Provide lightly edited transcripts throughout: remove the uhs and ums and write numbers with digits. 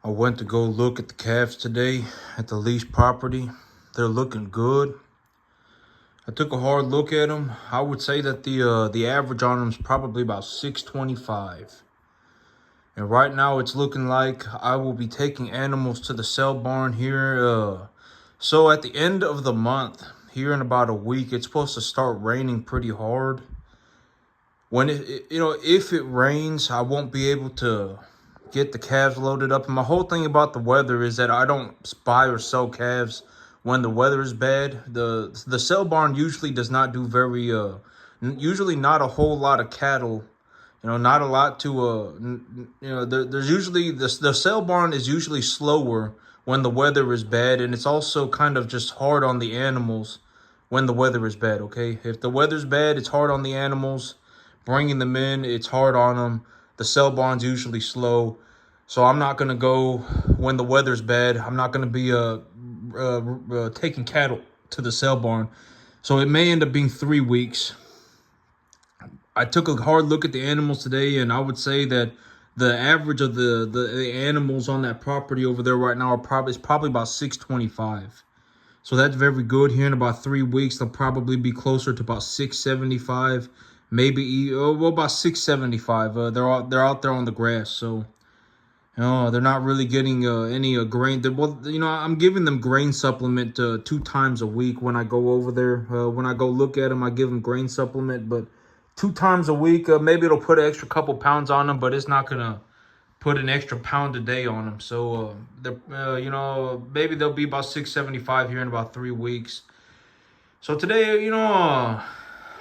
I went to go look at the calves today at the lease property. They're looking good. I took a hard look at them. I would say that the average on them is probably about 625. And right now it's looking like I will be taking animals to the sale barn here. So at the end of the month, here in about a week, it's supposed to start raining pretty hard. When if it rains, I won't be able to get the calves loaded up. And my whole thing about the weather is that I don't buy or sell calves when the weather is bad. The sale barn usually does not do very usually not a whole lot of cattle. Not a lot to there's usually the sale barn is usually slower when the weather is bad, and it's also kind of just hard on the animals when the weather is bad. Okay, if the weather's bad, it's hard on the animals. Bringing them in, it's hard on them. The sale barn's usually slow. So I'm not going to go when the weather's bad. I'm not going to be taking cattle to the sale barn. So it may end up being 3 weeks. I took a hard look at the animals today, and I would say that the average of the animals on that property over there right now is probably about 625. So that's very good. Here in about 3 weeks, they'll probably be closer to about 675, maybe about 675. They're out there on the grass, so they're not really getting any grain. I'm giving them grain supplement 2 times a week when I go over there. When I go look at them, I give them grain supplement, but 2 times a week, maybe it'll put an extra couple pounds on them, but it's not gonna put an extra pound a day on them. So maybe they'll be about 675 here in about 3 weeks. So today,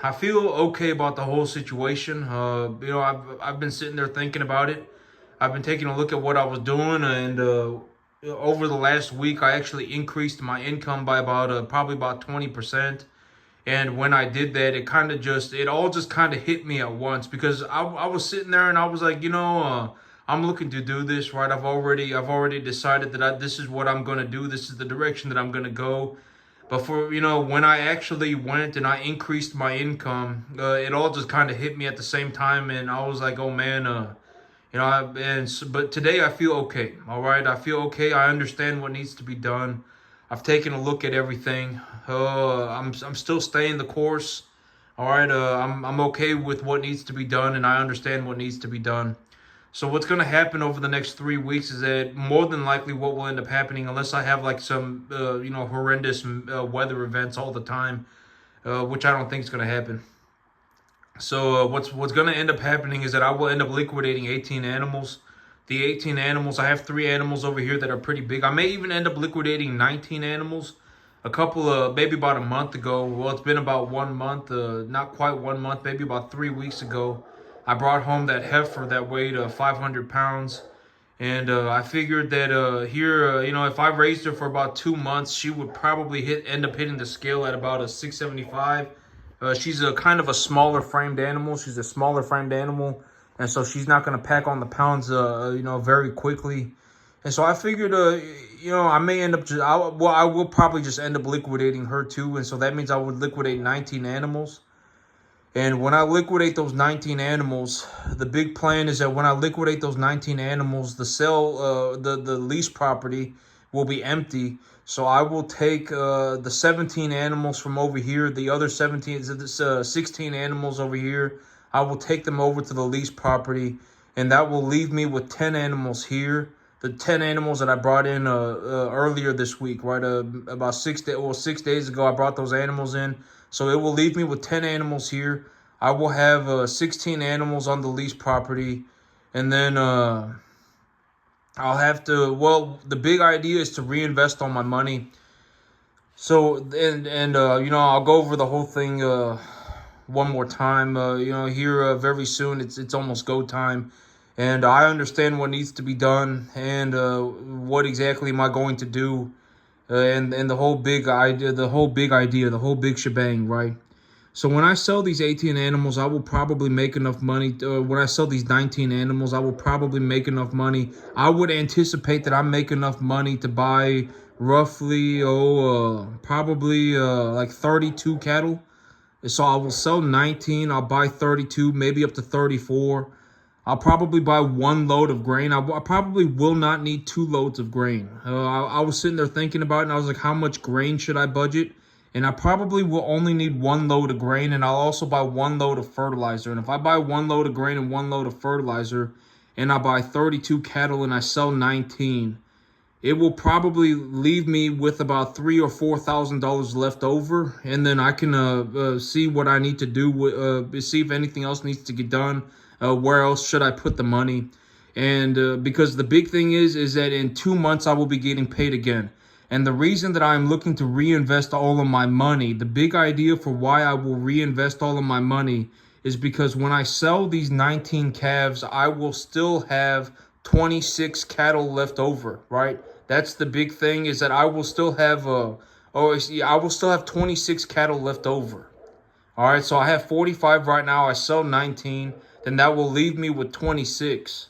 I feel okay about the whole situation. I've been sitting there thinking about it. I've been taking a look at what I was doing, and over the last week, I actually increased my income by probably about 20%. And when I did that, it all just kind of hit me at once, because I was sitting there and I was like, I'm looking to do this, right? I've already decided that this is what I'm going to do. This is the direction that I'm going to go. But when I actually went and I increased my income, it all just kind of hit me at the same time. And I was like, oh man, but today I feel okay. All right. I feel okay. I understand what needs to be done. I've taken a look at everything. I'm still staying the course. All right. I'm okay with what needs to be done, and I understand what needs to be done. So what's going to happen over the next 3 weeks is that more than likely what will end up happening, unless I have like some horrendous weather events all the time, which I don't think is going to happen. So what's going to end up happening is that I will end up liquidating 18 animals. The 18 animals, I have 3 animals over here that are pretty big. I may even end up liquidating 19 animals. Maybe about a month ago. Well, it's been about 1 month, not quite 1 month, maybe about 3 weeks ago. I brought home that heifer that weighed 500 pounds. And I figured that if I raised her for about 2 months, she would probably end up hitting the scale at about a 675. She's a kind of a smaller framed animal. She's a smaller framed animal. And so she's not going to pack on the pounds, very quickly. And so I figured, I may end up I will probably just end up liquidating her too. And so that means I would liquidate 19 animals. And when I liquidate those 19 animals, the big plan is that when I liquidate those 19 animals, the lease property will be empty. So I will take the 17 animals from over here, the other 16 animals over here. I will take them over to the lease property, and that will leave me with 10 animals here. The 10 animals that I brought in earlier this week, right? About 6 days ago, I brought those animals in. So it will leave me with 10 animals here. I will have 16 animals on the lease property, and then I'll have to. Well, the big idea is to reinvest all my money. So I'll go over the whole thing one more time. Here very soon. It's almost go time. And I understand what needs to be done, and what exactly am I going to do, and the whole big idea, the whole big shebang, right? So when I sell these 18 animals, I will probably make enough money. When I sell these 19 animals, I will probably make enough money. I would anticipate that I make enough money to buy roughly, probably like 32 cattle. So I will sell 19, I'll buy 32, maybe up to 34. I'll probably buy 1 load of grain. I probably will not need 2 loads of grain. I was sitting there thinking about it, and I was like, how much grain should I budget? And I probably will only need 1 load of grain, and I'll also buy 1 load of fertilizer. And if I buy 1 load of grain and 1 load of fertilizer, and I buy 32 cattle and I sell 19, it will probably leave me with about $3,000 or $4,000 left over, and then I can see what I need to do. See if anything else needs to get done. Where else should I put the money? And because the big thing is that in 2 months I will be getting paid again. And the reason that I'm looking to reinvest all of my money, the big idea for why I will reinvest all of my money is because when I sell these 19 calves, I will still have 26 cattle left over, right? That's the big thing, is that I will still have I will still have 26 cattle left over. All right, so I have 45 right now. I sell 19, then that will leave me with 26.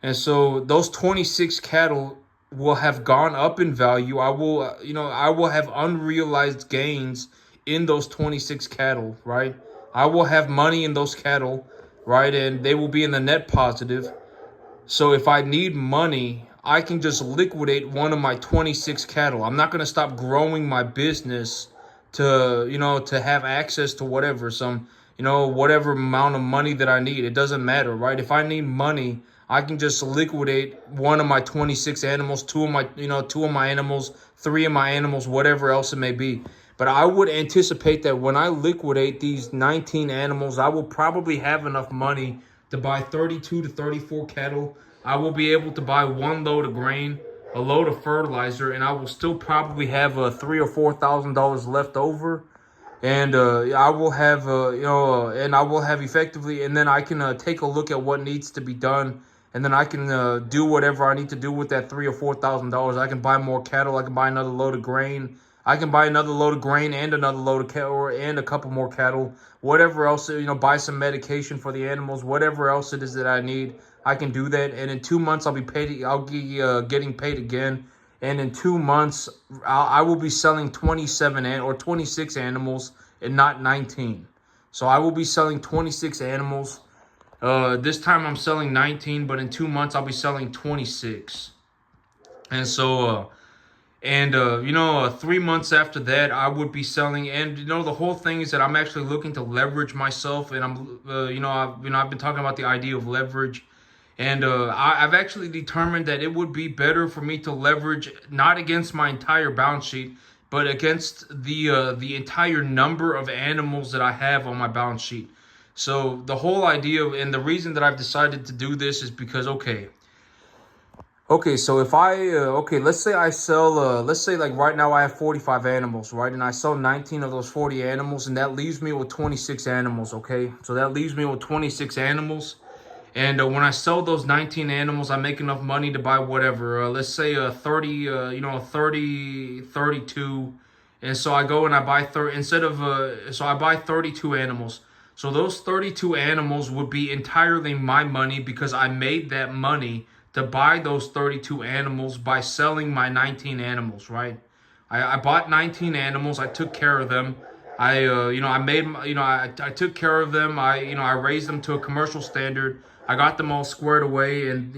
And so those 26 cattle will have gone up in value. I will, I will have unrealized gains in those 26 cattle, right? I will have money in those cattle, right? And they will be in the net positive. So if I need money, I can just liquidate one of my 26 cattle. I'm not going to stop growing my business to have access to whatever amount of money that I need. It doesn't matter, right? If I need money, I can just liquidate one of my 26 animals, two of my animals, three of my animals, whatever else it may be. But I would anticipate that when I liquidate these 19 animals, I will probably have enough money to buy 32 to 34 cattle. I will be able to buy 1 load of grain, a load of fertilizer, and I will still probably have $3,000 or $4,000 left over. And I will have, and I will have effectively, and then I can take a look at what needs to be done, and then I can do whatever I need to do with that $3,000 or $4,000. I can buy more cattle. I can buy another load of grain. I can buy another load of grain and another load of cattle, and a couple more cattle. Whatever else, buy some medication for the animals. Whatever else it is that I need, I can do that. And in 2 months, I'll be paid. I'll be getting paid again. And in 2 months, I will be selling 27 or 26 animals and not 19. So I will be selling 26 animals. This time I'm selling 19, but in 2 months I'll be selling 26. And so, 3 months after that, I would be selling. And the whole thing is that I'm actually looking to leverage myself, and I've been talking about the idea of leverage. And I've actually determined that it would be better for me to leverage not against my entire balance sheet, but against the entire number of animals that I have on my balance sheet. So the whole idea and the reason that I've decided to do this is because, so if let's say I sell, let's say like right now I have 45 animals, right? And I sell 19 of those 40 animals, and that leaves me with 26 animals, okay? So that leaves me with 26 animals. And when I sell those 19 animals, I make enough money to buy whatever. Let's say 32. And so I go and I buy so I buy 32 animals. So those 32 animals would be entirely my money because I made that money to buy those 32 animals by selling my 19 animals, right? I bought 19 animals. I took care of them. I took care of them. I raised them to a commercial standard. I got them all squared away, and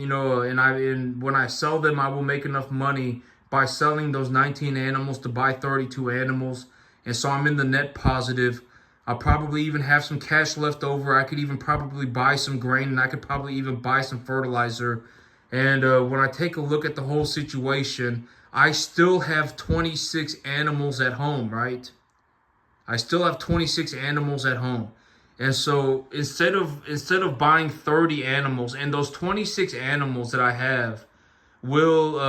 when I sell them, I will make enough money by selling those 19 animals to buy 32 animals. And so I'm in the net positive. I'll probably even have some cash left over. I could even probably buy some grain, and I could probably even buy some fertilizer. And when I take a look at the whole situation, I still have 26 animals at home, right? I still have 26 animals at home. And so instead of buying 30 animals, and those 26 animals that I have will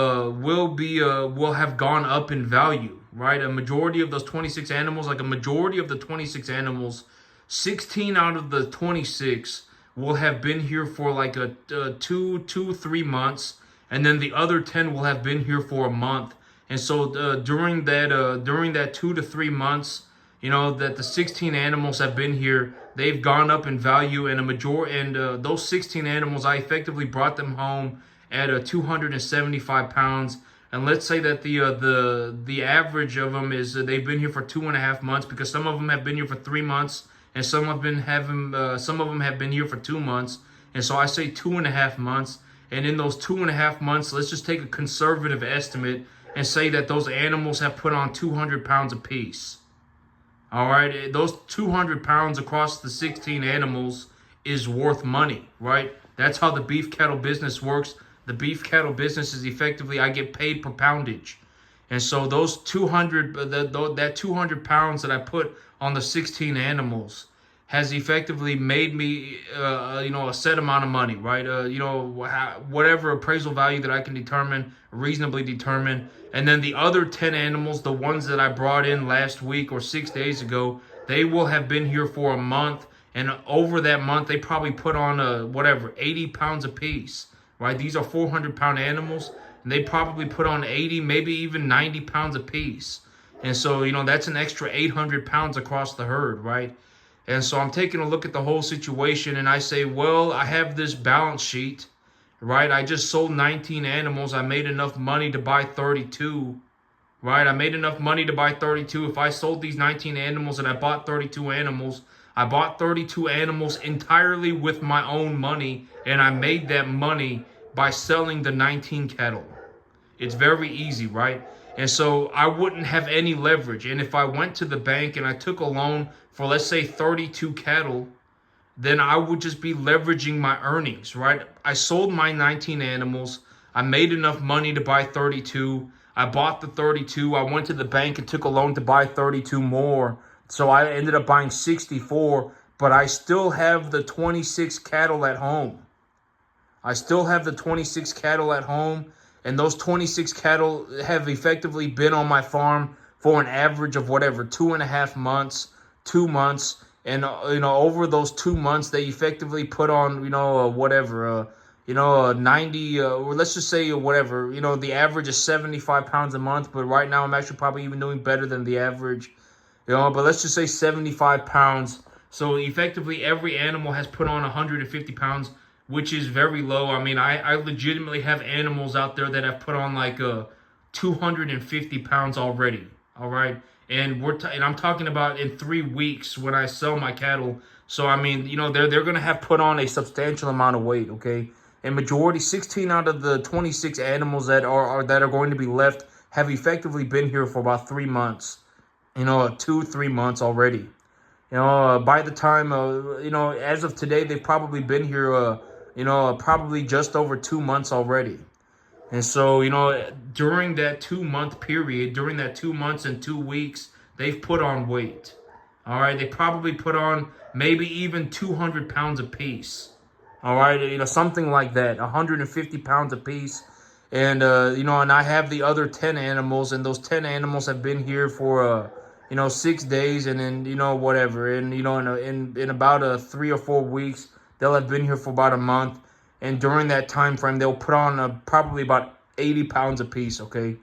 have gone up in value, right? A majority of those 26 animals, 16 out of the 26 will have been here for like a 3 months, and then the other 10 will have been here for a month. And so during that 2 to 3 months, that the 16 animals have been here, they've gone up in value, and those 16 animals, I effectively brought them home at 275 pounds. And let's say that the average of them is they've been here for 2.5 months, because some of them have been here for 3 months, and some of them have been here for 2 months. And so I say 2.5 months. And in those 2.5 months, let's just take a conservative estimate and say that those animals have put on 200 pounds apiece. All right, those 200 pounds across the 16 animals is worth money, right? That's how the beef cattle business works. The beef cattle business is effectively, I get paid per poundage. And so those that 200 pounds that I put on the 16 animals has effectively made me, a set amount of money, right? Whatever appraisal value that I can reasonably determine. And then the other 10 animals, the ones that I brought in last week or 6 days ago, they will have been here for a month. And over that month, they probably put on 80 pounds apiece, right? These are 400-pound animals, and they probably put on 80, maybe even 90 pounds apiece. And so, that's an extra 800 pounds across the herd, right? And so I'm taking a look at the whole situation, and I say, well, I have this balance sheet, right? I just sold 19 animals. I made enough money to buy 32, right? I made enough money to buy 32. If I sold these 19 animals and I bought 32 animals, I bought 32 animals entirely with my own money, and I made that money by selling the 19 cattle. It's very easy, right? And so I wouldn't have any leverage. And if I went to the bank and I took a loan for, let's say, 32 cattle, then I would just be leveraging my earnings, right? I sold my 19 animals. I made enough money to buy 32. I bought the 32. I went to the bank and took a loan to buy 32 more. So I ended up buying 64, but I still have the 26 cattle at home. I still have the 26 cattle at home, and those 26 cattle have effectively been on my farm for an average of 2.5 months, 2 months. And, over those 2 months, they effectively put on, 90, or let's just say the average is 75 pounds a month. But right now I'm actually probably even doing better than the average, but let's just say 75 pounds. So effectively every animal has put on 150 pounds, which is very low. I mean, I legitimately have animals out there that have put on 250 pounds already. All right. And I'm talking about in 3 weeks when I sell my cattle. So, I mean, they're going to have put on a substantial amount of weight. Okay. And majority, 16 out of the 26 animals that are going to be left have effectively been here for about 3 months, 2-3 months already. By the time, as of today, they've probably been here, probably just over 2 months already. And so, during that 2-month period, during that 2 months and 2 weeks, they've put on weight. All right. They probably put on maybe even 200 pounds apiece. All right. Something like that, 150 pounds apiece. And, and I have the other 10 animals, and those 10 animals have been here for, 6 days, and then, And, in about 3 or 4 weeks, they'll have been here for about a month. And during that time frame, they'll put on probably about 80 pounds apiece, okay?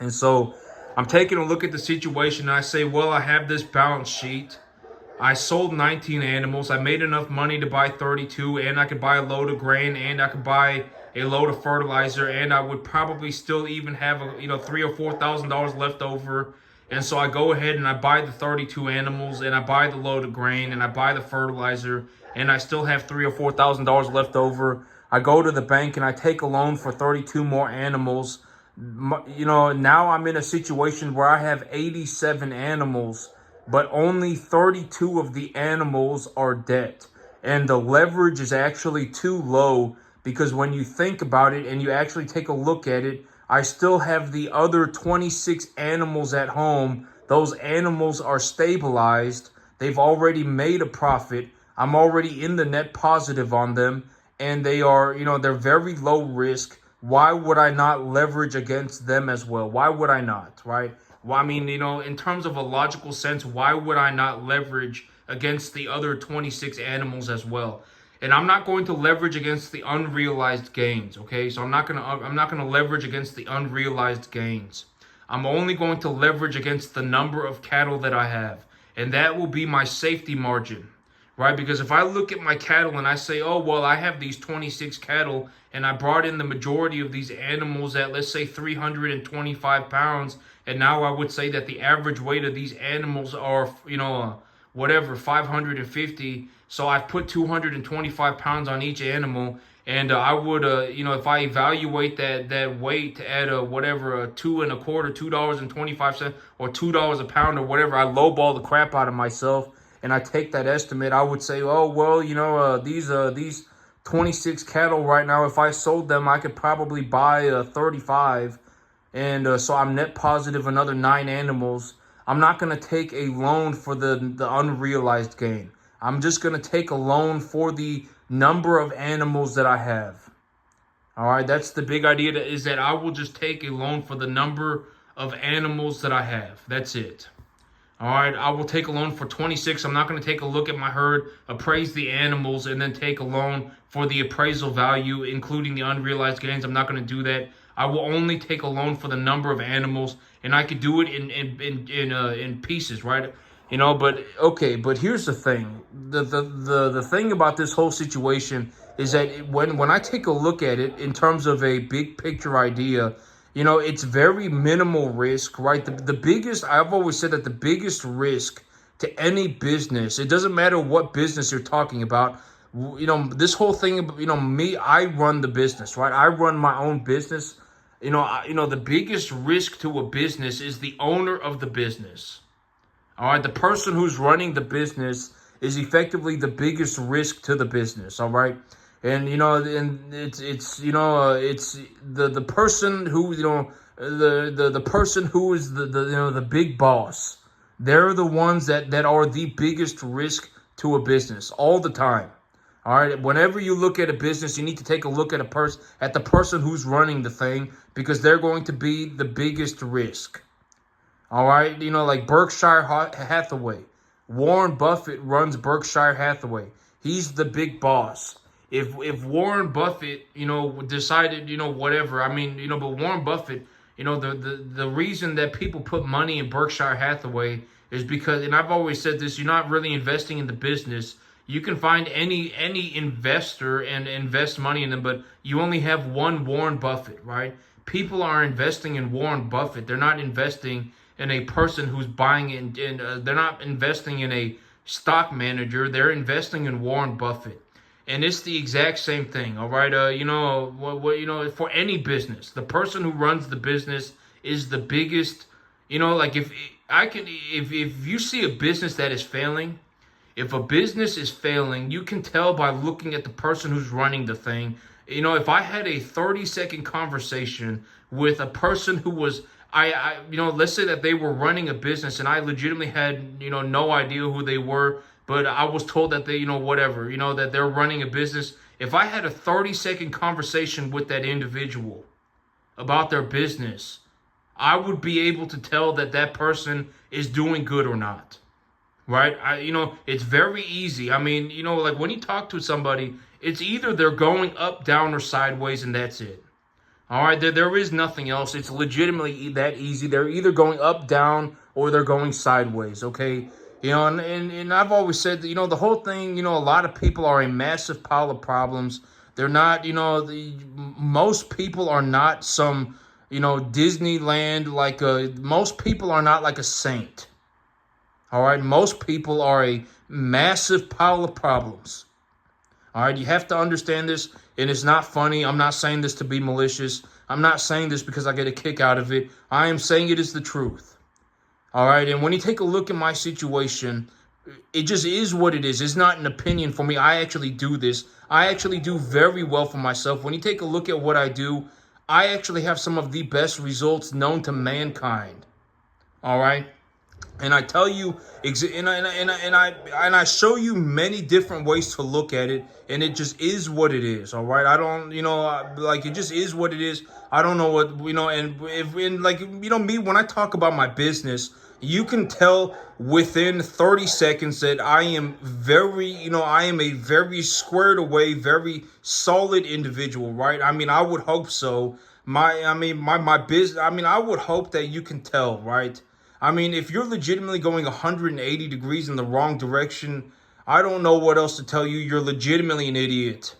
And so I'm taking a look at the situation, and I say, well, I have this balance sheet. I sold 19 animals. I made enough money to buy 32, and I could buy a load of grain, and I could buy a load of fertilizer, and I would probably still even have $3,000 or $4,000 left over. And so I go ahead and I buy the 32 animals, and I buy the load of grain, and I buy the fertilizer, and I still have $3,000 or $4,000 left over. I go to the bank and I take a loan for 32 more animals. Now I'm in a situation where I have 87 animals, but only 32 of the animals are debt. And the leverage is actually too low, because when you think about it and you actually take a look at it, I still have the other 26 animals at home. Those animals are stabilized. They've already made a profit. I'm already in the net positive on them, and they are, they're very low risk. Why would I not leverage against them as well? Why would I not, right? Well, I mean, in terms of a logical sense, why would I not leverage against the other 26 animals as well? And I'm not going to leverage against the unrealized gains, okay? So I'm not going to leverage against the unrealized gains. I'm only going to leverage against the number of cattle that I have, and that will be my safety margin. Right? Because if I look at my cattle and I say, oh, well, I have these 26 cattle, and I brought in the majority of these animals at, let's say, 325 pounds. And now I would say that the average weight of these animals are, whatever, 550. So I've put 225 pounds on each animal. And I would, if I evaluate that weight at whatever, $2.25, or $2 a pound or whatever, I lowball the crap out of myself and I take that estimate. I would say, oh well, these 26 cattle right now, if I sold them, I could probably buy 35, and so I'm net positive another 9 animals. I'm not gonna take a loan for the unrealized gain. I'm just gonna take a loan for the number of animals that I have. All right, that's the big idea, is that I will just take a loan for the number of animals that I have. That's it. All right, I will take a loan for 26. I'm not going to take a look at my herd, appraise the animals, and then take a loan for the appraisal value, including the unrealized gains. I'm not going to do that. I will only take a loan for the number of animals, and I could do it in pieces, right? But okay. But here's the thing: the thing about this whole situation is that when I take a look at it in terms of a big picture idea, it's very minimal risk, right? The biggest, I've always said that the biggest risk to any business, it doesn't matter what business you're talking about, this whole thing, me, I run the business, right? I run my own business. The biggest risk to a business is the owner of the business. All right, the person who's running the business is effectively the biggest risk to the business. All right. And and it's the person who the person who is the big boss. They're the ones that are the biggest risk to a business all the time. All right. Whenever you look at a business, you need to take a look at the person who's running the thing, because they're going to be the biggest risk. All right. Like Berkshire Hathaway. Warren Buffett runs Berkshire Hathaway. He's the big boss. If Warren Buffett, decided, whatever, but Warren Buffett, the reason that people put money in Berkshire Hathaway is because, and I've always said this, you're not really investing in the business. You can find any investor and invest money in them, but you only have one Warren Buffett, right? People are investing in Warren Buffett. They're not investing in a person who's buying it, and they're not investing in a stock manager. They're investing in Warren Buffett. And it's the exact same thing, all right? For any business, the person who runs the business is the biggest. Like if you see a business that is failing, if a business is failing, you can tell by looking at the person who's running the thing. If I had a 30-second conversation with a person who was, let's say that they were running a business and I legitimately had, no idea who they were, but I was told that they, that they're running a business. If I had a 30-second conversation with that individual about their business, I would be able to tell that that person is doing good or not. Right? It's very easy. Like when you talk to somebody, it's either they're going up, down, or sideways, and that's it. All right? There is nothing else. It's legitimately that easy. They're either going up, down, or they're going sideways, okay? And I've always said that, the whole thing, a lot of people are a massive pile of problems. They're not, most people are not some, Disneyland, like most people are not like a saint. All right, most people are a massive pile of problems. All right, you have to understand this, and it's not funny. I'm not saying this to be malicious. I'm not saying this because I get a kick out of it. I am saying it is the truth. All right, and when you take a look at my situation, it just is what it is. It's not an opinion for me. I actually do this. I actually do very well for myself. When you take a look at what I do, I actually have some of the best results known to mankind. All right. And I tell you, and I show you many different ways to look at it, and it just is what it is. All right, I don't, it just is what it is. I don't know what, me, when I talk about my business, you can tell within 30 seconds that I am I am a very squared away, very solid individual, right? I would hope so. My business, I would hope that you can tell, right? If you're legitimately going 180 degrees in the wrong direction, I don't know what else to tell you. You're legitimately an idiot.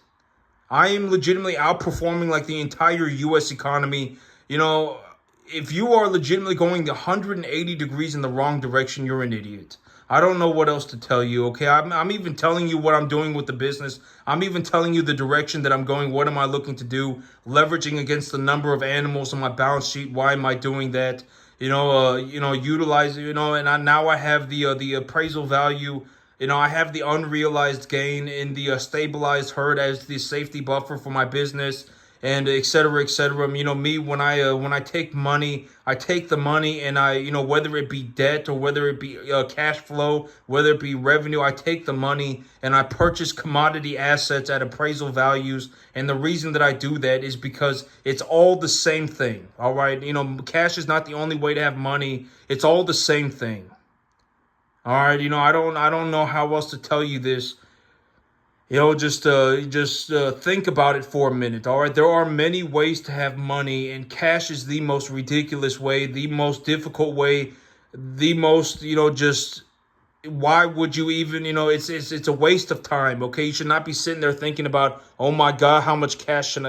I am legitimately outperforming like the entire U.S. economy. If you are legitimately going 180 degrees in the wrong direction, you're an idiot. I don't know what else to tell you, okay? I'm even telling you what I'm doing with the business. I'm even telling you the direction that I'm going. What am I looking to do? Leveraging against the number of animals on my balance sheet. Why am I doing that? Utilize, now I have the appraisal value. I have the unrealized gain in the stabilized herd as the safety buffer for my business, and et cetera, et cetera. Me, when I take money, I take the money, and whether it be debt or whether it be cash flow, whether it be revenue, I take the money and I purchase commodity assets at appraisal values. And the reason that I do that is because it's all the same thing. All right, cash is not the only way to have money. It's all the same thing. All right, I don't know how else to tell you this. Just think about it for a minute. All right, there are many ways to have money, and cash is the most ridiculous way, the most difficult way, the most, just why would you even, it's a waste of time. Okay, you should not be sitting there thinking about, oh my God, how much cash can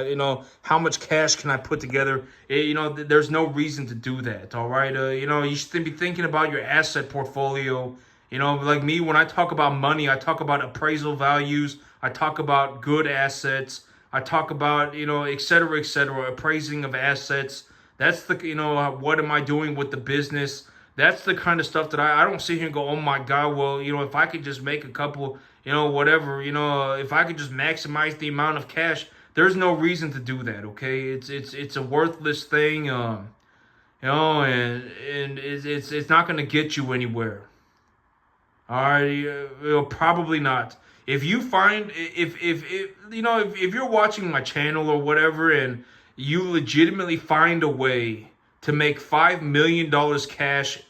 how much cash can I put together? There's no reason to do that. All right, you should be thinking about your asset portfolio. Like me, when I talk about money, I talk about appraisal values, I talk about good assets, I talk about, et cetera, appraising of assets. That's the, what am I doing with the business? That's the kind of stuff that I don't sit here and go, oh my God, well, if I could just make a couple, whatever, if I could just maximize the amount of cash, there's no reason to do that, okay? It's a worthless thing, and it's not going to get you anywhere. All right, probably not. If you find if you're watching my channel or whatever, and you legitimately find a way to make $5 million cash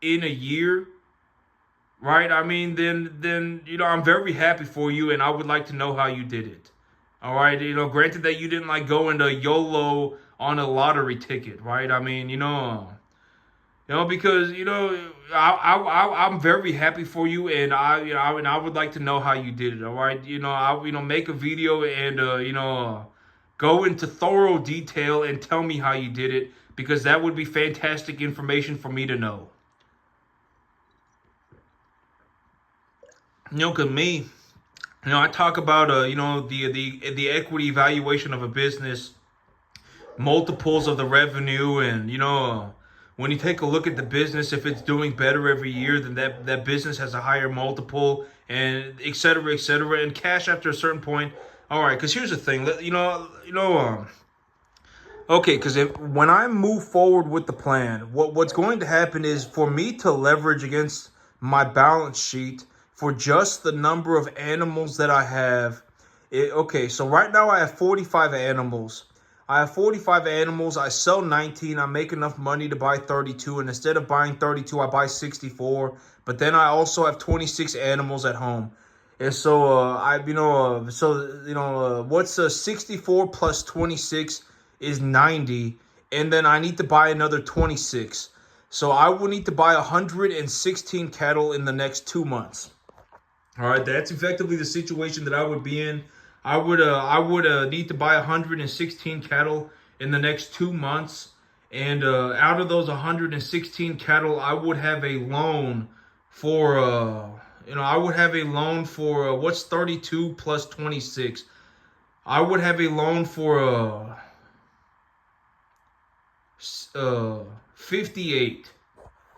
in a year, right? I mean, then I'm very happy for you, and I would like to know how you did it. All right, granted that you didn't like go into YOLO on a lottery ticket, right? I mean, because I'm very happy for you, and I would like to know how you did it. All right, I make a video and go into thorough detail and tell me how you did it, because that would be fantastic information for me to know. Cause me, I talk about the equity evaluation of a business, multiples of the revenue, and when you take a look at the business, if it's doing better every year, then that business has a higher multiple, and et cetera, et cetera. And cash after a certain point. All right, because here's the thing, okay, because when I move forward with the plan, what's going to happen is for me to leverage against my balance sheet for just the number of animals that I have. Okay, so right now I have 45 animals. I sell 19, I make enough money to buy 32, and instead of buying 32, I buy 64. But then I also have 26 animals at home. And so what's 64 plus 26 is 90, and then I need to buy another 26. So I will need to buy 116 cattle in the next 2 months. All right, that's effectively the situation that I would be in. I would need to buy 116 cattle in the next 2 months, and out of those 116 cattle, I would have a loan for what's 32 plus 26. I would have a loan for 58.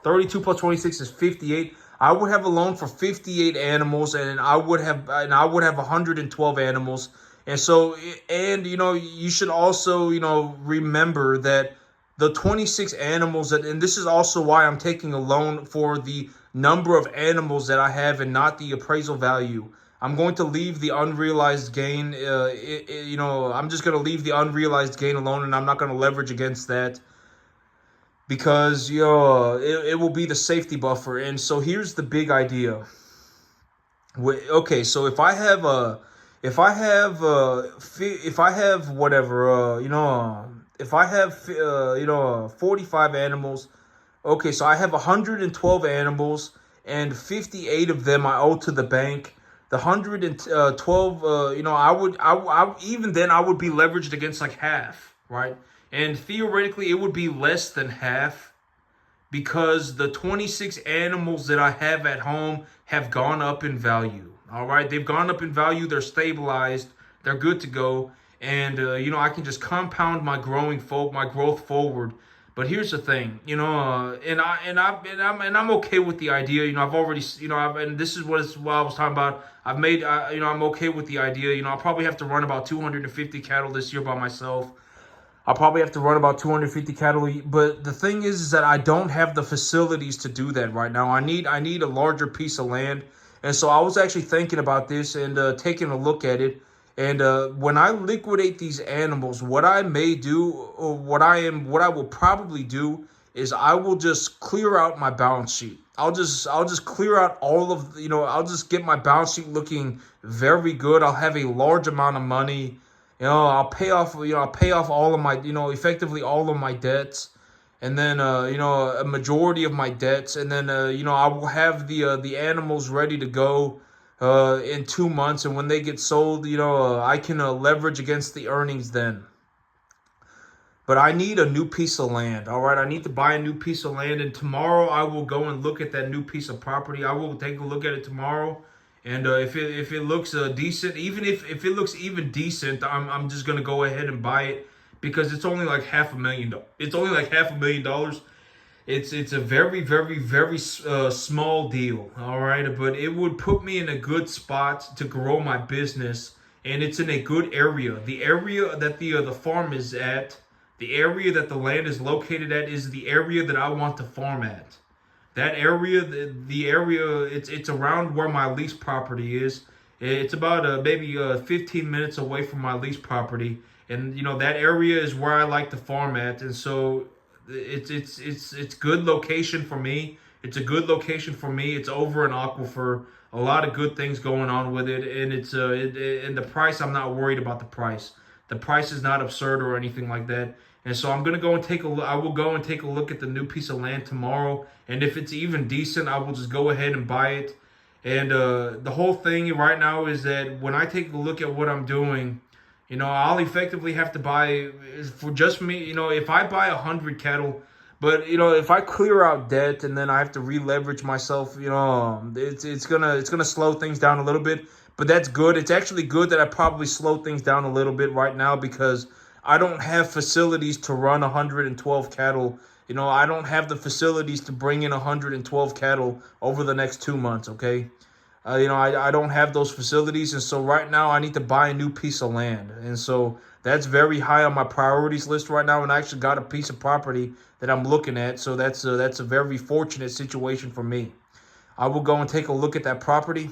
32 plus 26 is 58. I would have a loan for 58 animals, and I would have 112 animals. And so, and you should also remember that the 26 animals and this is also why I'm taking a loan for the number of animals that I have and not the appraisal value. I'm going to leave the unrealized gain. I'm just going to leave the unrealized gain alone, and I'm not going to leverage against that, because it will be the safety buffer. And so here's the big idea. Okay, so if I have whatever, if I have 45 animals. Okay, so I have 112 animals, and 58 of them I owe to the bank. The 112, even then I would be leveraged against like half, right? And theoretically, it would be less than half, because the 26 animals that I have at home have gone up in value. All right, they've gone up in value. They're stabilized. They're good to go, and I can just compound my growth forward. But here's the thing, and I'm okay with the idea. I've already, and this is what I was talking about. I'm okay with the idea. I'll probably have to run about 250 cattle this year by myself. I'll probably have to run about 250 cattle, but the thing is that I don't have the facilities to do that right now. I need a larger piece of land, and so I was actually thinking about this and taking a look at it. And when I liquidate these animals, what I may do, or what I will probably do, is I will just clear out my balance sheet. I'll just clear out all of, I'll just get my balance sheet looking very good. I'll have a large amount of money. I'll pay off all of my, effectively all of my debts, and then, a majority of my debts, and then, I will have the animals ready to go, in 2 months, and when they get sold, I can leverage against the earnings then. But I need a new piece of land. All right, I need to buy a new piece of land, and tomorrow I will go and look at that new piece of property. I will take a look at it tomorrow. And if it looks decent, even if it looks even decent, I'm just gonna go ahead and buy it, because it's only like $500,000. It's only like $500,000. It's a very, very, very small deal. All right, but it would put me in a good spot to grow my business, and it's in a good area. The area that the farm is at, the area that the land is located at, is the area that I want to farm at. That area, the area, it's around where my lease property is. It's about maybe 15 minutes away from my lease property, and that area is where I like to farm at, and so it's good location for me. It's a good location for me. It's over an aquifer, a lot of good things going on with it, and and the price, I'm not worried about the price. The price is not absurd or anything like that. And so I'm gonna go and take a look. I will go and take a look at the new piece of land tomorrow, and if it's even decent, I will just go ahead and buy it. And the whole thing right now is that when I take a look at what I'm doing, I'll effectively have to buy, for just me. If I buy 100 cattle, but if I clear out debt and then I have to re-leverage myself, it's gonna slow things down a little bit. But that's good. It's actually good that I probably slow things down a little bit right now, because I don't have facilities to run 112 cattle. I don't have the facilities to bring in 112 cattle over the next 2 months, okay? I don't have those facilities, and so right now I need to buy a new piece of land. And so that's very high on my priorities list right now, and I actually got a piece of property that I'm looking at, so that's a very fortunate situation for me. I will go and take a look at that property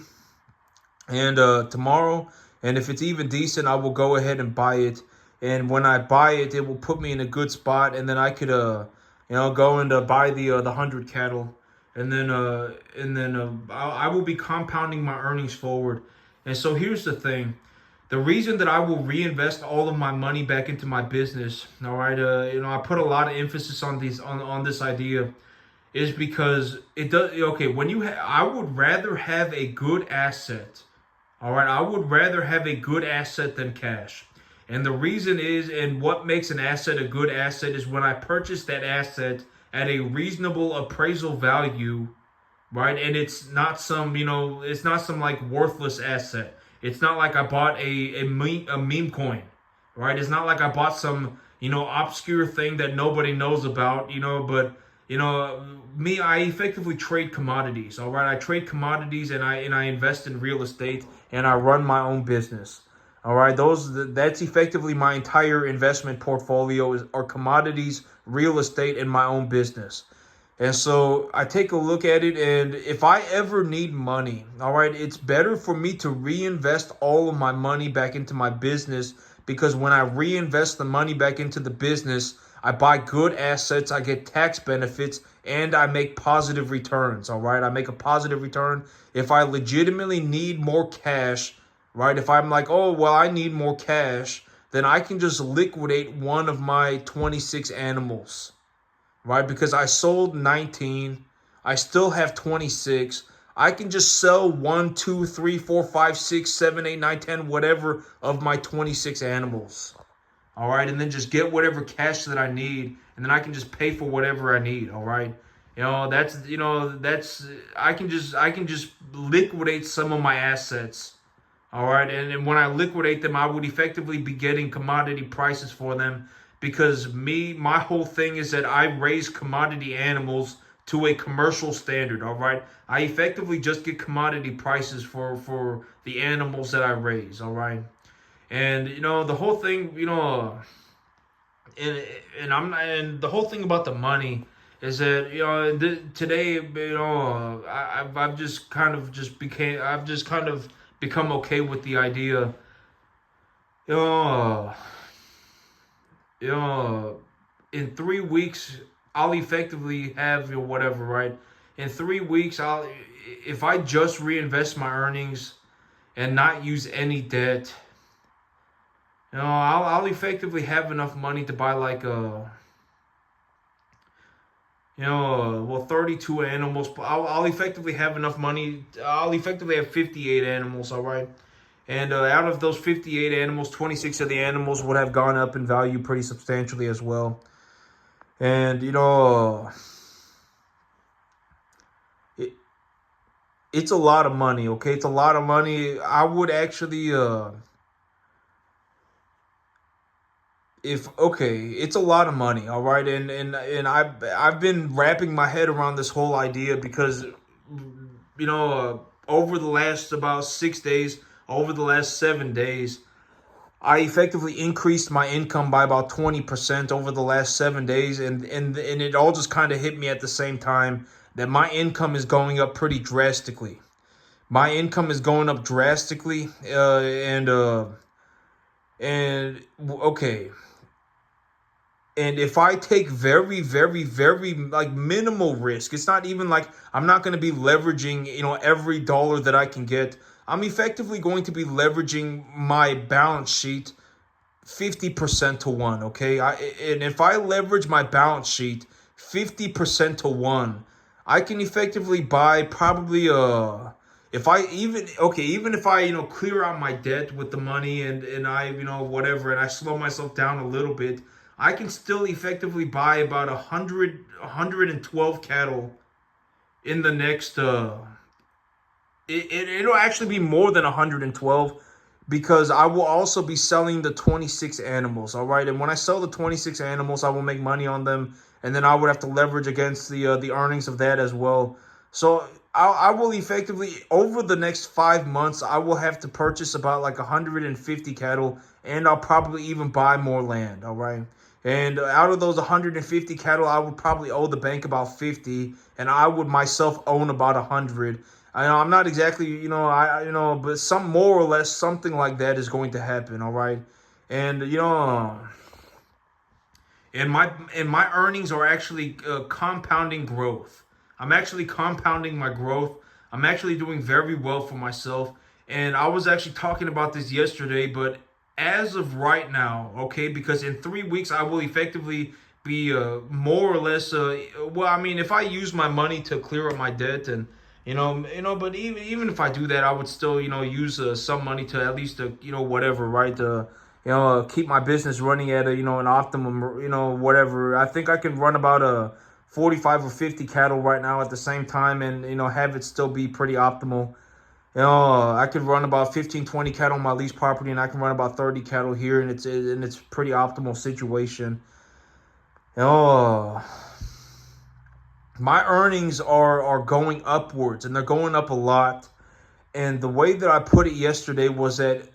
and tomorrow, and if it's even decent, I will go ahead and buy it. And when I buy it, it will put me in a good spot, and then I could, go and buy the 100 cattle, and then I will be compounding my earnings forward. And so here's the thing: the reason that I will reinvest all of my money back into my business, all right, I put a lot of emphasis on this idea, is because it does. Okay, I would rather have a good asset. All right, I would rather have a good asset than cash. And the reason is, and what makes an asset a good asset, is when I purchase that asset at a reasonable appraisal value, right? And it's not some like worthless asset. It's not like I bought a meme coin, right? It's not like I bought some, obscure thing that nobody knows about, but I effectively trade commodities. All right, I trade commodities, and I invest in real estate, and I run my own business. All right, that's effectively my entire investment portfolio are commodities, real estate, and my own business. And so I take a look at it, and if I ever need money, all right, it's better for me to reinvest all of my money back into my business, because when I reinvest the money back into the business, I buy good assets, I get tax benefits, and I make positive returns, all right? I make a positive return. If I legitimately need more cash, right? If I'm like, oh, well, I need more cash, then I can just liquidate one of my 26 animals, right? Because I sold 19, I still have 26. I can just sell 1, 2, 3, 4, 5, 6, 7, 8, 9, 10, whatever of my 26 animals, all right? And then just get whatever cash that I need, and then I can just pay for whatever I need, all right? That's I can just liquidate some of my assets. All right, and when I liquidate them, I would effectively be getting commodity prices for them, because my whole thing is that I raise commodity animals to a commercial standard. All right, I effectively just get commodity prices for the animals that I raise. All right, and the whole thing, and and the whole thing about the money is that today, I've just kind of become okay with the idea. you know you know in 3 weeks I'll effectively have whatever, right? In 3 weeks, if I just reinvest my earnings and not use any debt, I'll effectively have enough money to buy like a, 32 animals. I'll effectively have enough money. I'll effectively have 58 animals, all right? And out of those 58 animals, 26 of the animals would have gone up in value pretty substantially as well. And, it, it's a lot of money, okay? It's a lot of money. I would actually, it's a lot of money, all right? And I've been wrapping my head around this whole idea because, over the last about 6 days, over the last 7 days, I effectively increased my income by about 20% over the last 7 days, and it all just kind of hit me at the same time that my income is going up pretty drastically. My income is going up drastically, and okay. And if I take very, very, very like minimal risk, it's not even like I'm not going to be leveraging, every dollar that I can get. I'm effectively going to be leveraging my balance sheet 50% to 1, okay? And if I leverage my balance sheet 50% to 1, I can effectively buy probably if I even if I clear out my debt with the money, and I whatever, and I slow myself down a little bit, I can still effectively buy about 112 cattle in the next it'll actually be more than 112, because I will also be selling the 26 animals, all right? And when I sell the 26 animals, I will make money on them, and then I would have to leverage against the earnings of that as well. So I will effectively, over the next 5 months, I will have to purchase about like 150 cattle, and I'll probably even buy more land, all right? And out of those 150 cattle, I would probably owe the bank about 50, and I would myself own about 100. I'm not exactly, but some more or less something like that is going to happen, all right? And and my earnings are actually compounding growth. I'm actually compounding my growth. I'm actually doing very well for myself. And I was actually talking about this yesterday, but as of right now, okay, because in 3 weeks I will effectively be more or less. Well, I mean, if I use my money to clear up my debt, and but even if I do that, I would still use some money to at least whatever, right? Keep my business running at an optimum, whatever. I think I can run about a 45 or 50 cattle right now at the same time, and have it still be pretty optimal. I could run about 15, 20 cattle on my lease property, and I can run about 30 cattle here, and it's pretty optimal situation. Oh, my earnings are going upwards, and they're going up a lot. And the way that I put it yesterday was that,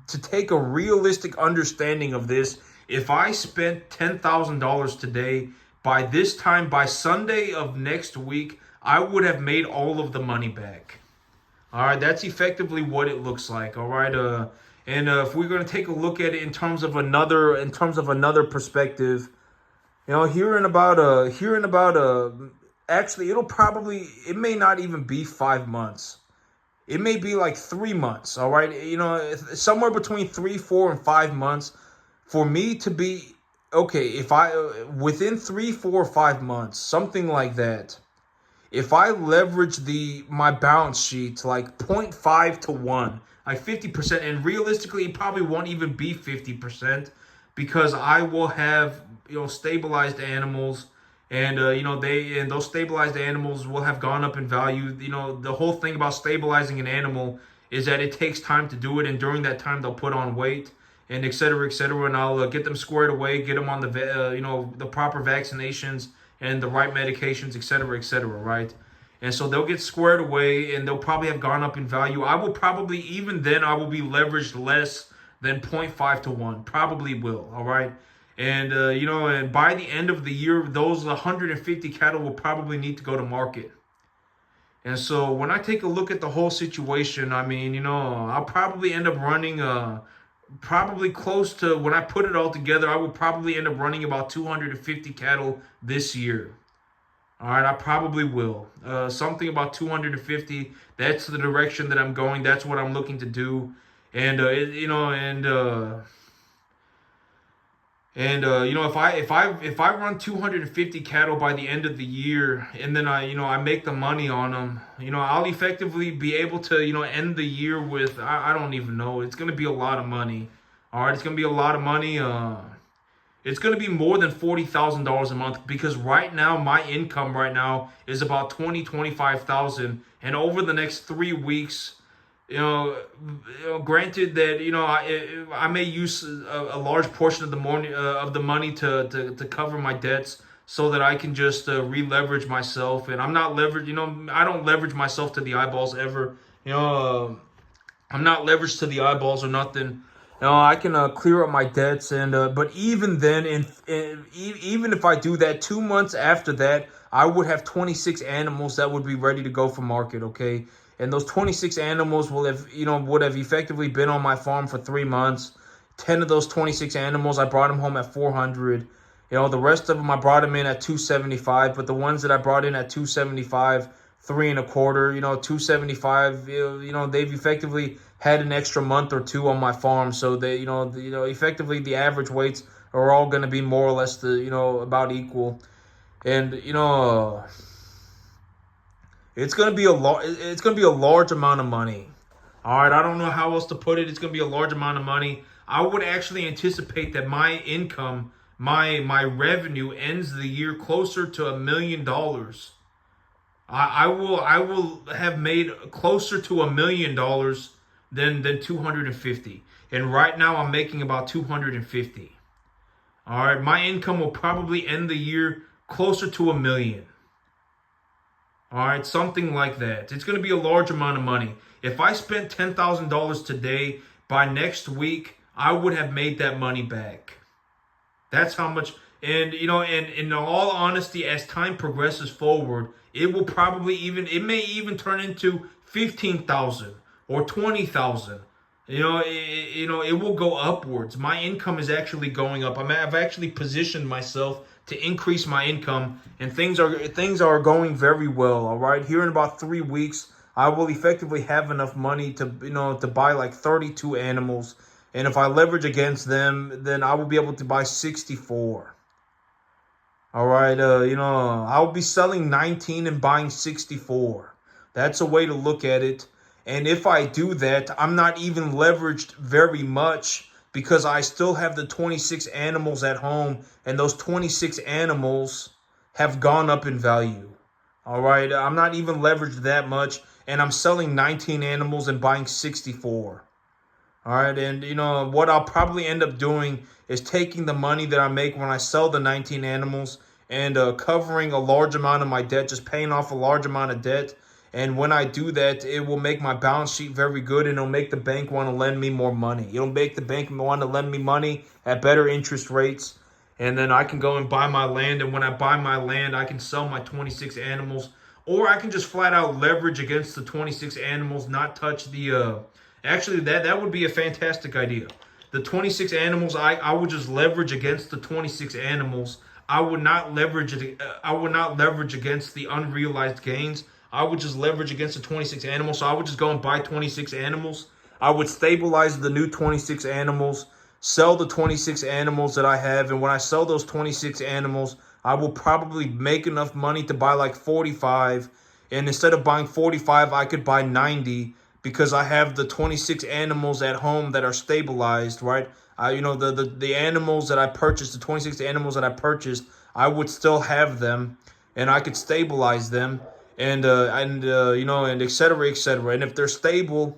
to take a realistic understanding of this, if I spent $10,000 today, by this time, by Sunday of next week, I would have made all of the money back. All right, that's effectively what it looks like. All right, and if we're going to take a look at it in terms of another perspective, actually, it may not even be 5 months. It may be like 3 months. All right, somewhere between 3, 4, and 5 months for me to be okay. If I within 3, 4, or 5 months, something like that. If I leverage my balance sheet to like 0.5 to 1, like 50%, and realistically it probably won't even be 50%, because I will have stabilized animals, And those stabilized animals will have gone up in value. The whole thing about stabilizing an animal is that it takes time to do it, and during that time they'll put on weight and et cetera, et cetera. And I'll get them squared away, get them on the proper vaccinations and the right medications, et cetera, right? And so they'll get squared away, and they'll probably have gone up in value. I will probably, even then, I will be leveraged less than 0.5 to 1. Probably will, all right? And, and by the end of the year, those 150 cattle will probably need to go to market. And so when I take a look at the whole situation, I mean, I'll probably end up running probably close to, when I put it all together, I will probably end up running about 250 cattle this year. All right, I probably will. Something about 250. That's the direction that I'm going. That's what I'm looking to do. And if I run 250 cattle by the end of the year, and then I make the money on them, I'll effectively be able to end the year with, I don't even know. It's gonna be a lot of money. All right, it's gonna be a lot of money. It's going to be more than $40,000 a month, because right now my income right now is about 25,000, and over the next 3 weeks, granted that I may use a large portion of the money to cover my debts, so that I can just re-leverage myself. And I'm not leveraged. I don't leverage myself to the eyeballs ever. I'm not leveraged to the eyeballs or nothing. I can clear up my debts, and but even then, even if I do that, 2 months after that, I would have 26 animals that would be ready to go for market. Okay, and those 26 animals would have effectively been on my farm for 3 months. 10 of those 26 animals, I brought them home at 400. The rest of them I brought them in at 275. But the ones that I brought in at 275, 3.25, 275, they've effectively had an extra month or two on my farm. So they, effectively the average weights are all going to be more or less about equal. And, it's going to be a large amount of money. All right, I don't know how else to put it. It's going to be a large amount of money. I would actually anticipate that my income, my revenue ends the year closer to $1 million. I will have made closer to $1 million than 250. And right now I'm making about 250. All right, my income will probably end the year closer to $1 million. All right, something like that. It's going to be a large amount of money. If I spent $10,000 today, by next week I would have made that money back. That's how much. And and in all honesty, as time progresses forward, it may even turn into 15,000 or 20,000. It will go upwards. My income is actually going up. I've actually positioned myself to increase my income, and things are going very well. All right, here in about 3 weeks, I will effectively have enough money to to buy like 32 animals, and if I leverage against them, then I will be able to buy 64. All right, I'll be selling 19 and buying 64. That's a way to look at it. And if I do that, I'm not even leveraged very much, because I still have the 26 animals at home, and those 26 animals have gone up in value. All right, I'm not even leveraged that much, and I'm selling 19 animals and buying 64. All right, and what I'll probably end up doing is taking the money that I make when I sell the 19 animals and covering a large amount of my debt, just paying off a large amount of debt. And when I do that, it will make my balance sheet very good, and it'll make the bank want to lend me more money. It'll make the bank want to lend me money at better interest rates, and then I can go and buy my land. And when I buy my land, I can sell my 26 animals, or I can just flat out leverage against the 26 animals, not touch the actually, that would be a fantastic idea. The 26 animals, I would just leverage against the 26 animals. I would not leverage it. I would not leverage against the unrealized gains. I would just leverage against the 26 animals. So I would just go and buy 26 animals. I would stabilize the new 26 animals, sell the 26 animals that I have, and when I sell those 26 animals, I will probably make enough money to buy like 45. And instead of buying 45, I could buy 90. Because I have the 26 animals at home that are stabilized, right? The animals that I purchased, the 26 animals that I purchased, I would still have them, and I could stabilize them, and and et cetera, et cetera. And if they're stable,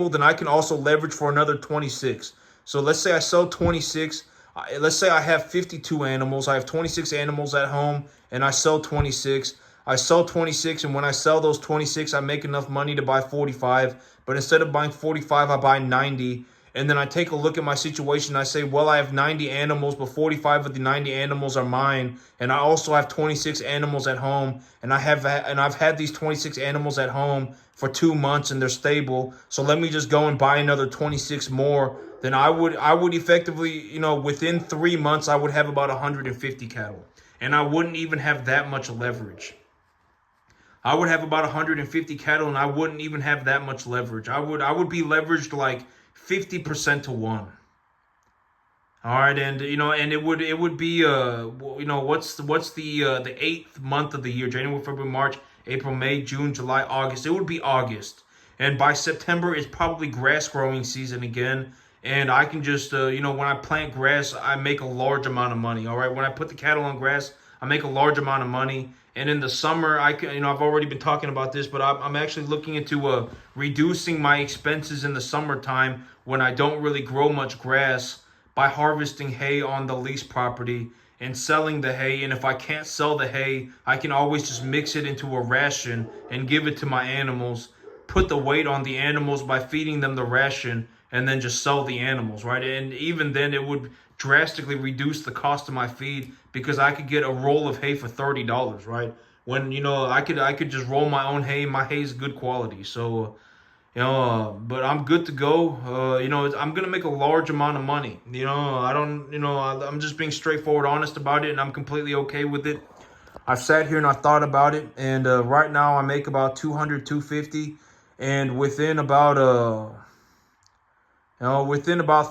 then I can also leverage for another 26. So let's say I sell 26. Let's say I have 52 animals. I have 26 animals at home, and I sell 26. I sell 26, and when I sell those 26, I make enough money to buy 45. But instead of buying 45, I buy 90. And then I take a look at my situation. And I say, well, I have 90 animals, but 45 of the 90 animals are mine. And I also have 26 animals at home. And I've had these 26 animals at home for 2 months, and they're stable. So let me just go and buy another 26 more. Then I would effectively, within 3 months, I would have about 150 cattle. And I wouldn't even have that much leverage. I would have about 150 cattle, and I wouldn't even have that much leverage. I would be leveraged like 50% to 1. All right, and it would be what's the 8th month of the year? January, February, March, April, May, June, July, August. It would be August. And by September it's probably grass growing season again. And I can just when I plant grass, I make a large amount of money. All right, when I put the cattle on grass, I make a large amount of money. And in the summer, I can, I've already been talking about this, but I'm actually looking into reducing my expenses in the summertime when I don't really grow much grass by harvesting hay on the lease property and selling the hay. And if I can't sell the hay, I can always just mix it into a ration and give it to my animals, put the weight on the animals by feeding them the ration, and then just sell the animals, right? And even then, it would drastically reduce the cost of my feed because I could get a roll of hay for $30, right? When I could just roll my own hay. My hay is good quality, so but I'm good to go. I'm gonna make a large amount of money. I don't. I'm just being straightforward, honest about it, and I'm completely okay with it. I've sat here and I thought about it, and right now I make about 200, 250, and within about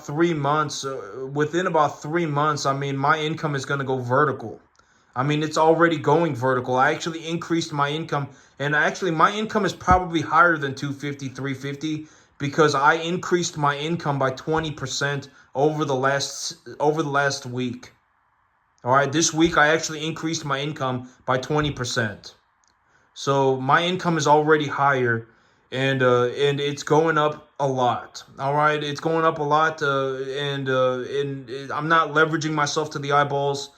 3 months, I mean, my income is going to go vertical. I mean, it's already going vertical. I actually increased my income, and actually my income is probably higher than 250, 350 because I increased my income by 20% over the last week. All right, this week I actually increased my income by 20%. So my income is already higher, and it's going up a lot. All right, it's going up a lot, and I'm not leveraging myself to the eyeballs.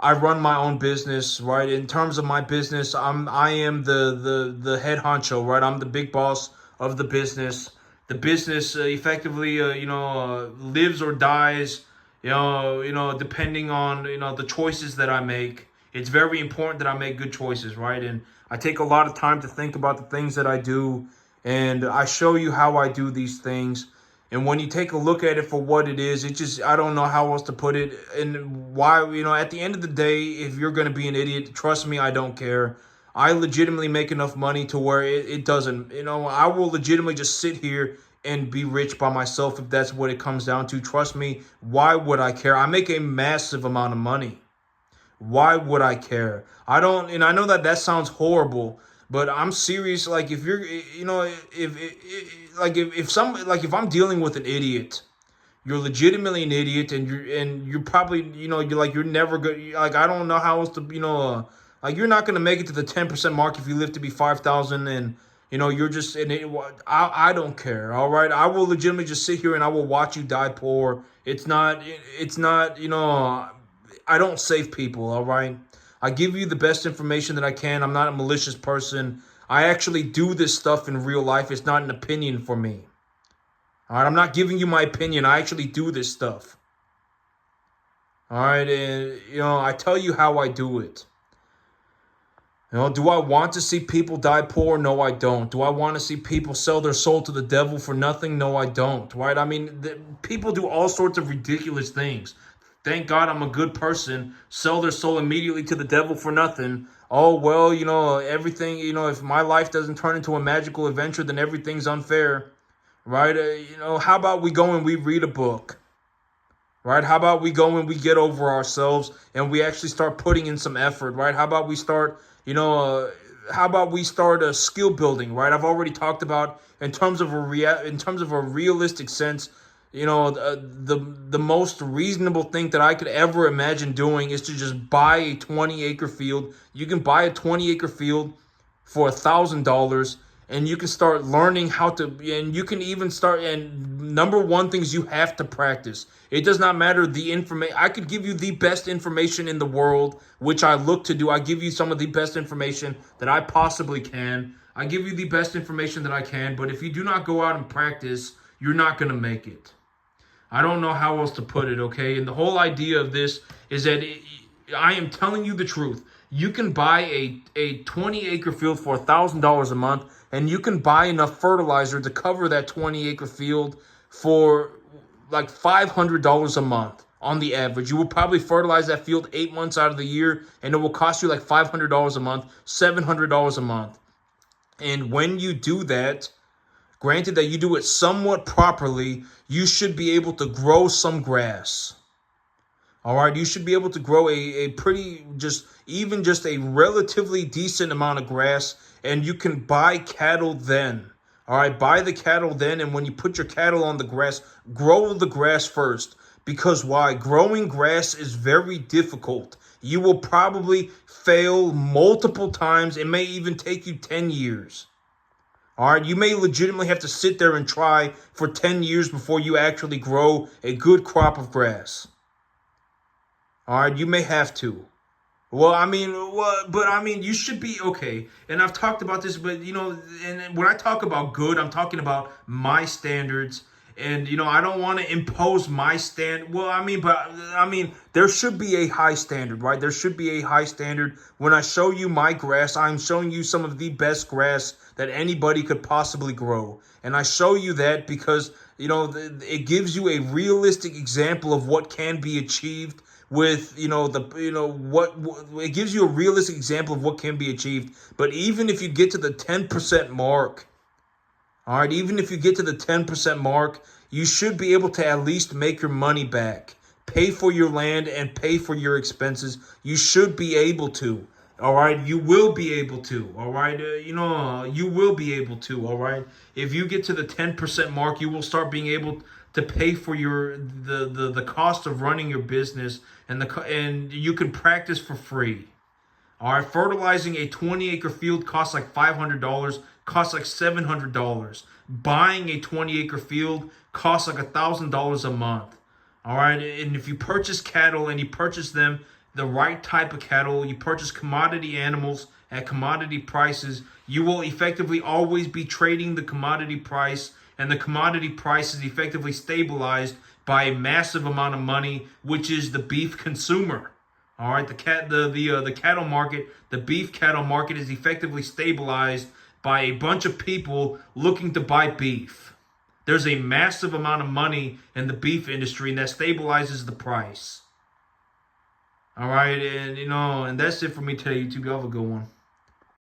I run my own business, right? In terms of my business, I am the head honcho, right? I'm the big boss of the business. The business effectively, lives or dies, depending on the choices that I make. It's very important that I make good choices, right? And I take a lot of time to think about the things that I do, and I show you how I do these things. And when you take a look at it for what it is, it just, I don't know how else to put it. And why, at the end of the day, if you're going to be an idiot, trust me, I don't care. I legitimately make enough money to where it doesn't, I will legitimately just sit here and be rich by myself if that's what it comes down to. Trust me, why would I care? I make a massive amount of money. Why would I care? I don't, and I know that sounds horrible, but I'm serious. Like if you're, if I'm dealing with an idiot, you're legitimately an idiot, and you're probably, you're never good. Like I don't know how else to, like you're not gonna make it to the 10% mark if you live to be 5,000, and you're just, I don't care. All right, I will legitimately just sit here and I will watch you die poor. It's not. I don't save people, all right? I give you the best information that I can. I'm not a malicious person. I actually do this stuff in real life. It's not an opinion for me. All right, I'm not giving you my opinion. I actually do this stuff. All right, and I tell you how I do it. Do I want to see people die poor? No, I don't. Do I want to see people sell their soul to the devil for nothing? No, I don't. Right? I mean, people do all sorts of ridiculous things. Thank God I'm a good person. Sell their soul immediately to the devil for nothing. Oh, well, everything, if my life doesn't turn into a magical adventure, then everything's unfair. Right? How about we go and we read a book? Right? How about we go and we get over ourselves and we actually start putting in some effort? Right? How about we start, skill building? Right? I've already talked about in terms of a realistic sense. the most reasonable thing that I could ever imagine doing is to just buy a 20-acre field. You can buy a 20-acre field for $1,000, and you can start learning how to, and you can even start, and number one things you have to practice. It does not matter the information. I could give you the best information in the world, which I look to do. I give you some of the best information that I possibly can. I give you the best information that I can, but if you do not go out and practice, you're not going to make it. I don't know how else to put it, okay? And the whole idea of this is that I am telling you the truth. You can buy a 20-acre field for $1,000 a month, and you can buy enough fertilizer to cover that 20-acre field for like $500 a month on the average. You will probably fertilize that field 8 months out of the year, and it will cost you like $500 a month, $700 a month. And when you do that, granted that you do it somewhat properly, you should be able to grow some grass. All right, you should be able to grow a pretty, just a relatively decent amount of grass, and you can buy cattle then. All right, buy the cattle then, and when you put your cattle on the grass, grow the grass first. Because why? Growing grass is very difficult. You will probably fail multiple times. It may even take you 10 years. All right, you may legitimately have to sit there and try for 10 years before you actually grow a good crop of grass. All right, you may have to. You should be okay. And I've talked about this, but and when I talk about good, I'm talking about my standards. And I don't want to impose my there should be a high standard, right? There should be a high standard. When I show you my grass, I'm showing you some of the best grass that anybody could possibly grow. And I show you that because, it gives you a realistic example of what can be achieved with, it gives you a realistic example of what can be achieved. But even if you get to the 10% mark, all right, even if you get to the 10% mark, you should be able to at least make your money back. Pay for your land and pay for your expenses. You should be able to. All right, you will be able to. All right, you will be able to. All right, if you get to the 10% mark, you will start being able to pay for the cost of running your business, and you can practice for free. All right, fertilizing a 20-acre field costs like $500, costs like $700. Buying a 20-acre field costs like $1,000 a month. All right, and if you purchase cattle and you purchase them the right type of cattle, you purchase commodity animals at commodity prices, you will effectively always be trading the commodity price, and the commodity price is effectively stabilized by a massive amount of money, which is the beef consumer. All right, the cattle market, the beef cattle market is effectively stabilized by a bunch of people looking to buy beef. There's a massive amount of money in the beef industry, and that stabilizes the price. All right, and that's it for me today, YouTube. Y'all have a good one.